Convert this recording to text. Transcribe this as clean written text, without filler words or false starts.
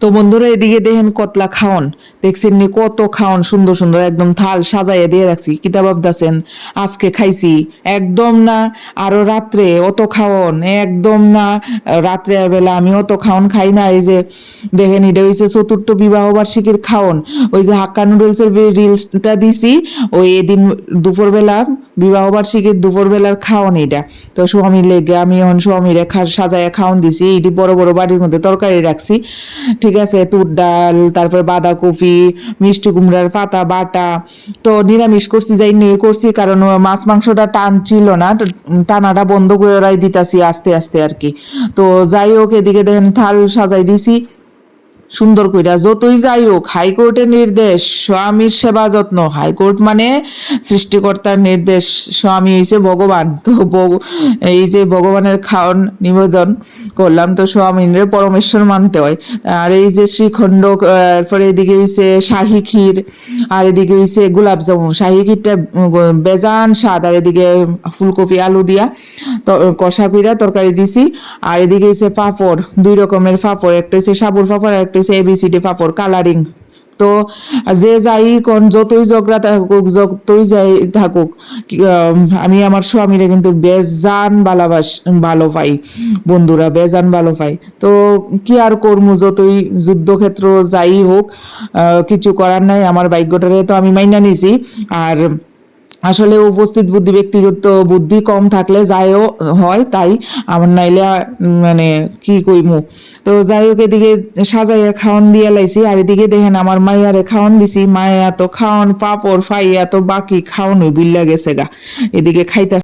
তো বন্ধুরা এদিকে দেখেন কতলা খাওন, দেখছেন নি কত খাওন, সুন্দর সুন্দর একদম থাল সাজাইয়া দিয়ে রাখছি। কিতা ভাবতাছেন আজকে খাইছি? একদম না। আরো রাত্রে অত খাওন একদম না। রাত্রে বেলা আমি অত খাওন খাই না। এই যে দেখেন এটা হইছে চতুর্থ বিবাহ বার্ষিকীর খাওন। ওই যে হাক্কা নুডলসের রিলসটা দিছি, ওই এদিন দুপুরবেলা বিবাহ বার্ষিকীর দুপুরবেলার খাওন এটা। তো স্বামী লেগে আমি এখন স্বামীরে সাজাইয়া খাওন দিছি। এটি বড় বড় বাড়ির মধ্যে তরকারি রাখছি, ঠিক আছে, তুর ডাল, তারপরে বাঁধাকপি, মিষ্টি কুমড়ার পাতা বাটা। তো নিরামিষ করছি, যাই নিয়ে করছি, কারণ মাছ মাংসটা টান ছিল না, টানাটা বন্ধ করে দিতাছি আস্তে আস্তে আর কি। তো যাই হোক এদিকে দেখেন থাল সাজাই দিছি সুন্দর কইরা। যতই যাই হোক হাইকোর্টের নির্দেশ, স্বামীর সেবা যত্ন। হাইকোর্ট মানে সৃষ্টিকর্তার নির্দেশ, স্বামী হইছে ভগবান। তো এই যে ভগবানের খাওয়ান নিবেদন করলাম, তো স্বামীর পরমেশ্বর মানতে হয়। আর এই যে শ্রীখণ্ড, এরপরে এদিকে হইছে শাহী ক্ষীর, আর এদিকে হইছে গোলাপ জামুন। শাহী ক্ষীরটা বেজান স্বাদ, আর এদিকে ফুলকপি আলু দিয়া কষা কইরা তরকারি দিছি। আর এদিকে হইছে পাঁপড়, দুই রকমের পাঁপড়, একটা হইছে সাবুর পাঁপড় আর একটা হইছে এবিসিডি পাঁপড় কালারিং। তো যে যাই কোন যতই ঝগড়া থাকুক যতই যাই থাকুক, আমি আমার স্বামীরে কিন্তু বেজান ভালো পাই বন্ধুরা, বেজান ভালো পাই। তো কি আর করবো, যতই যুদ্ধক্ষেত্র যাই হোক কিছু করার নাই, আমার ভাগ্যটারে তো আমি মাইনা নিছি। আর আসলে উপস্থিত বুদ্ধি, ব্যক্তিগত বুদ্ধি কম থাকলে যাইও হয় তাই, আমার নাইলে মানে কি কইমু। তো যাই হোক এদিকে সাজাইয়া খাওয়ান দিয়ে লাইছি, আর এদিকে দেখেন আমার মাইয়ারে খাওয়ান দিছি। মায়া তো খাওয়ান পাপড় ফাইয়া তো বাকি খাওয়ানোই বিল্লা গেছে গা, এদিকে খাইতে